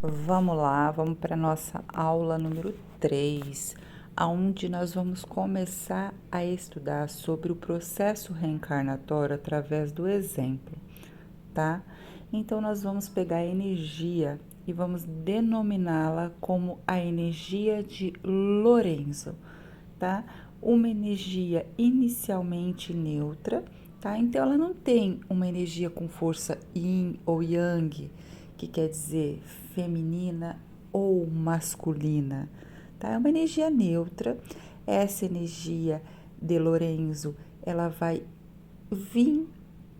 Vamos lá, vamos para a nossa aula número 3, onde nós vamos começar a estudar sobre o processo reencarnatório através do exemplo, tá? Então, nós vamos pegar a energia e vamos denominá-la como a energia de Lorenzo, tá? Uma energia inicialmente neutra, tá? Então, ela não tem uma energia com força yin ou yang, que quer dizer feminina ou masculina, tá? É uma energia neutra. Essa energia de Lorenzo, ela vai vir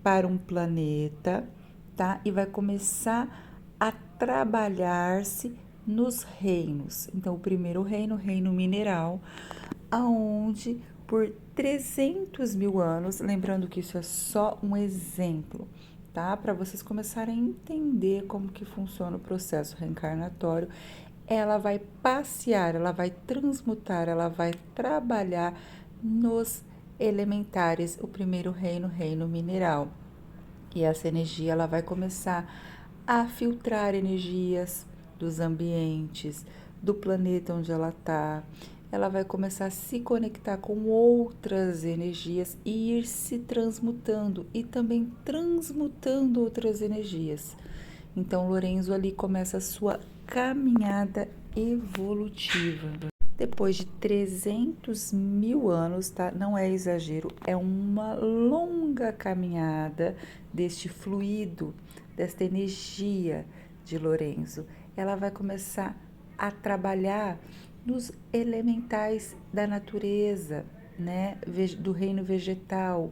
para um planeta, tá? E vai começar a trabalhar-se nos reinos. Então, o primeiro reino, o reino mineral, aonde por 300 mil anos, lembrando que isso é só um exemplo, tá? Para vocês começarem a entender como que funciona o processo reencarnatório, ela vai passear, ela vai transmutar, ela vai trabalhar nos elementares, o primeiro reino, reino mineral. E essa energia ela vai começar a filtrar energias dos ambientes, do planeta onde ela está. Ela vai começar a se conectar com outras energias e ir se transmutando e também transmutando outras energias. Então, Lorenzo ali começa a sua caminhada evolutiva. Depois de 300 mil anos, tá? Não é exagero, é uma longa caminhada deste fluido, desta energia de Lorenzo. Ela vai começar a trabalhar nos elementais da natureza, né? Do reino vegetal,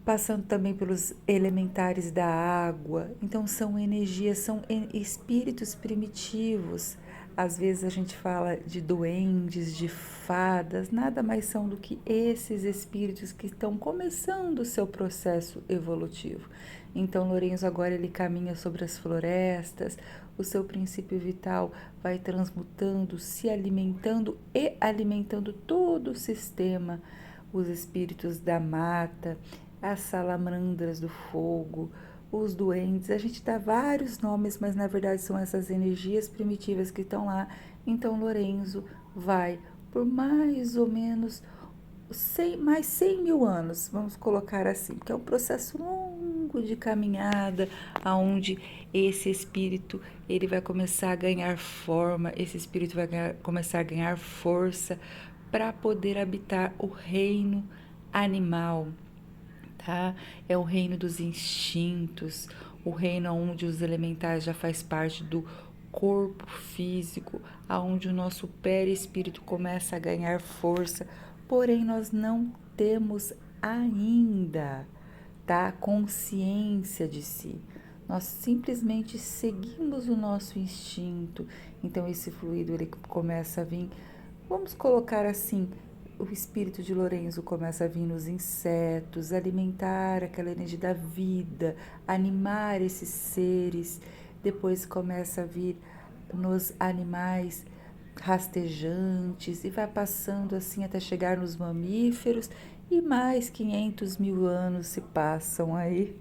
passando também pelos elementares da água. Então, são energias, são espíritos primitivos. Às vezes a gente fala de duendes, de fadas, nada mais são do que esses espíritos que estão começando o seu processo evolutivo. Então, Lorenzo agora ele caminha sobre as florestas, o seu princípio vital vai transmutando, se alimentando e alimentando todo o sistema, os espíritos da mata, as salamandras do fogo, os duendes. A gente dá vários nomes, mas na verdade são essas energias primitivas que estão lá. Então, Lorenzo vai por mais ou menos mais 100 mil anos, vamos colocar assim, que é um processo longo de caminhada, aonde esse espírito ele vai começar a ganhar forma, esse espírito vai começar a ganhar força para poder habitar o reino animal, tá? É o reino dos instintos, o reino onde os elementais já faz parte do corpo físico, aonde o nosso perispírito começa a ganhar força, porém nós não temos ainda, tá? Consciência de si. Nós simplesmente seguimos o nosso instinto. Então esse fluido ele começa a vir, vamos colocar assim, o espírito de Lorenzo começa a vir nos insetos, alimentar aquela energia da vida, animar esses seres. Depois começa a vir nos animais rastejantes e vai passando assim até chegar nos mamíferos e mais 500 mil anos se passam aí.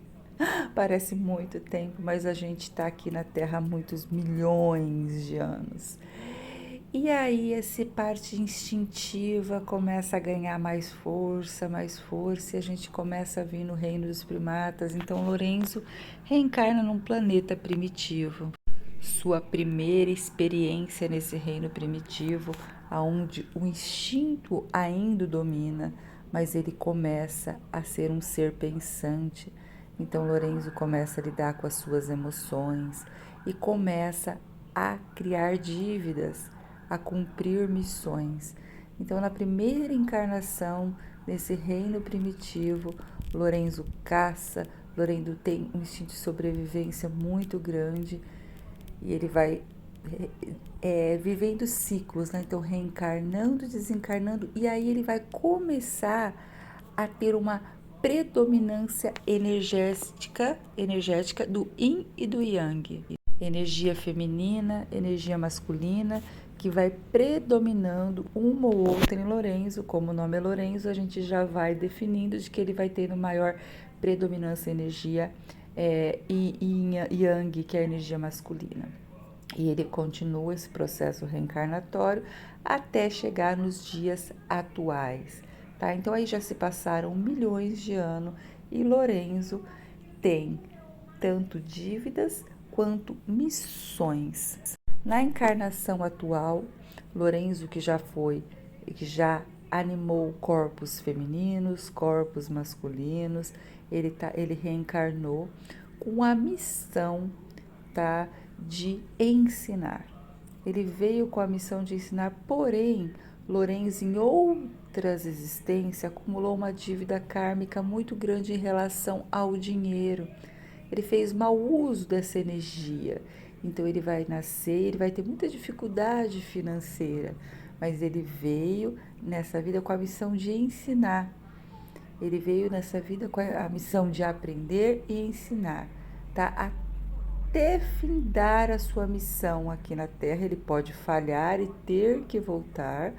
Parece muito tempo, mas a gente está aqui na Terra há muitos milhões de anos. E aí essa parte instintiva começa a ganhar mais força, e a gente começa a vir no reino dos primatas. Então Lorenzo reencarna num planeta primitivo. Sua primeira experiência nesse reino primitivo, aonde o instinto ainda o domina, mas ele começa a ser um ser pensante. Então Lorenzo começa a lidar com as suas emoções e começa a criar dívidas, a cumprir missões. Então, na primeira encarnação, nesse reino primitivo, Lorenzo caça, Lorenzo tem um instinto de sobrevivência muito grande e ele vai vivendo ciclos, né? Então, reencarnando, desencarnando, e aí ele vai começar a ter uma predominância energética do yin e do yang. Energia feminina, energia masculina, que vai predominando uma ou outra em Lorenzo. Como o nome é Lorenzo, a gente já vai definindo de que ele vai tendo maior predominância energia yang, que é a energia masculina. E ele continua esse processo reencarnatório até chegar nos dias atuais, tá? Então aí já se passaram milhões de anos e Lorenzo tem tanto dívidas quanto missões. Na encarnação atual, Lorenzo que já animou corpos femininos, corpos masculinos, ele reencarnou com a missão, tá, de ensinar. Ele veio com a missão de ensinar, porém, Lorenzo, em outras existências, acumulou uma dívida kármica muito grande em relação ao dinheiro. Ele fez mau uso dessa energia. Então ele vai nascer, ele vai ter muita dificuldade financeira, mas ele veio nessa vida com a missão de ensinar. Ele veio nessa vida com a missão de aprender e ensinar, tá? Até findar a sua missão aqui na Terra, ele pode falhar e ter que voltar,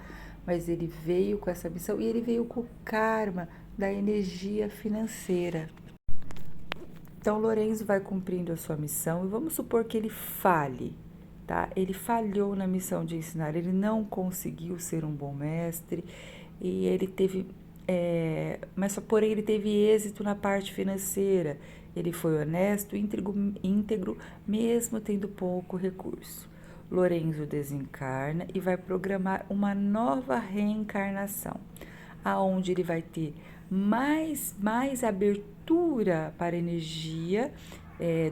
mas ele veio com essa missão e ele veio com o karma da energia financeira. Então, Lorenzo vai cumprindo a sua missão e vamos supor que ele falhe, tá? Ele falhou na missão de ensinar, ele não conseguiu ser um bom mestre e ele teve, mas porém ele teve êxito na parte financeira. Ele foi honesto, íntegro, mesmo tendo pouco recurso. Lorenzo desencarna e vai programar uma nova reencarnação, aonde ele vai ter mais abertura para a energia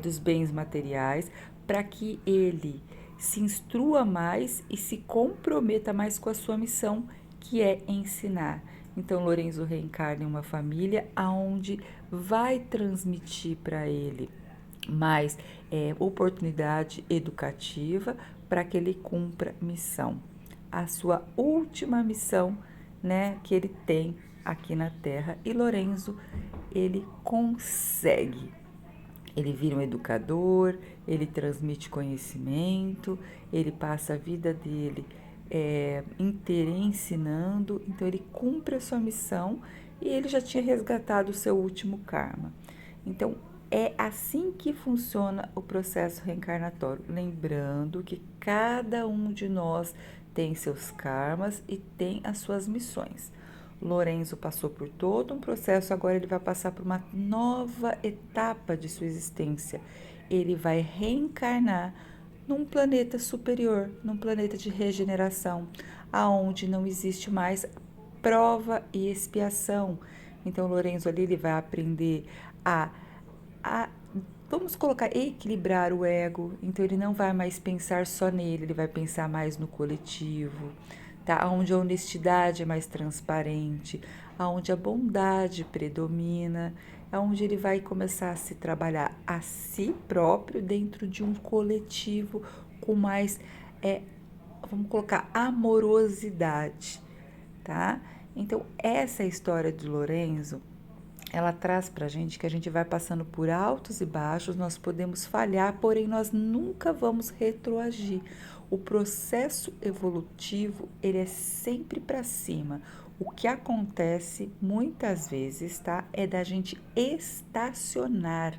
dos bens materiais, para que ele se instrua mais e se comprometa mais com a sua missão, que é ensinar. Então, Lorenzo reencarna em uma família aonde vai transmitir para ele mais oportunidade educativa para que ele cumpra missão. A sua última missão, né, que ele tem aqui na Terra. E Lorenzo, ele consegue. Ele vira um educador, ele transmite conhecimento, ele passa a vida dele inteira ensinando, então ele cumpre a sua missão e ele já tinha resgatado o seu último karma. Então, é assim que funciona o processo reencarnatório. Lembrando que cada um de nós tem seus karmas e tem as suas missões. Lorenzo passou por todo um processo, agora ele vai passar por uma nova etapa de sua existência. Ele vai reencarnar num planeta superior, num planeta de regeneração, aonde não existe mais prova e expiação. Então, Lorenzo ali ele vai aprender a vamos colocar, equilibrar o ego. Então ele não vai mais pensar só nele, ele vai pensar mais no coletivo, tá? Onde a honestidade é mais transparente, aonde a bondade predomina, aonde ele vai começar a se trabalhar a si próprio dentro de um coletivo com mais, vamos colocar, amorosidade, tá? Então essa é a história de Lorenzo. Ela traz para a gente que a gente vai passando por altos e baixos, nós podemos falhar, porém nós nunca vamos retroagir. O processo evolutivo, ele é sempre para cima. O que acontece muitas vezes, tá? É da gente estacionar.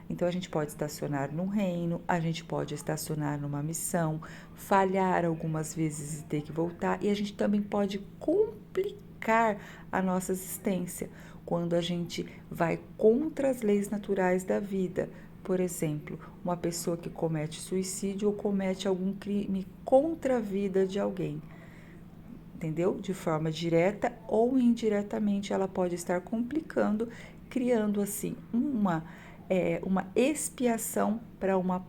Então a gente pode estacionar num reino, a gente pode estacionar numa missão, falhar algumas vezes e ter que voltar, e a gente também pode complicar a nossa existência quando a gente vai contra as leis naturais da vida. Por exemplo, uma pessoa que comete suicídio ou comete algum crime contra a vida de alguém, entendeu? De forma direta ou indiretamente, ela pode estar complicando, criando assim uma expiação para uma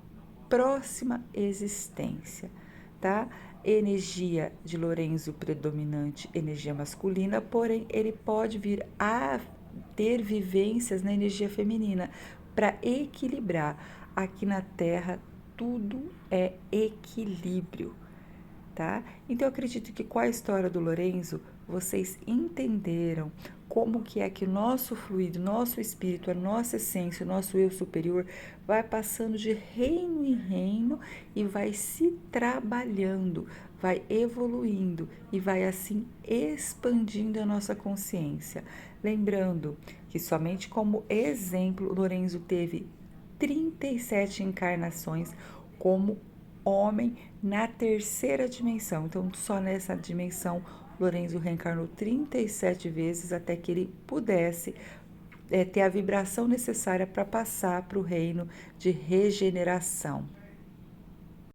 próxima existência, tá? Energia de Lorenzo predominante, energia masculina, porém ele pode vir a ter vivências na energia feminina para equilibrar. Aqui na Terra tudo é equilíbrio, tá? Então eu acredito que com a história do Lorenzo, vocês entenderam como que é que o nosso fluido, nosso espírito, a nossa essência, o nosso eu superior vai passando de reino em reino e vai se trabalhando, vai evoluindo e vai assim expandindo a nossa consciência. Lembrando que somente como exemplo, Lorenzo teve 37 encarnações como homem na terceira dimensão. Então, só nessa dimensão, Lorenzo reencarnou 37 vezes até que ele pudesse ter a vibração necessária para passar para o reino de regeneração.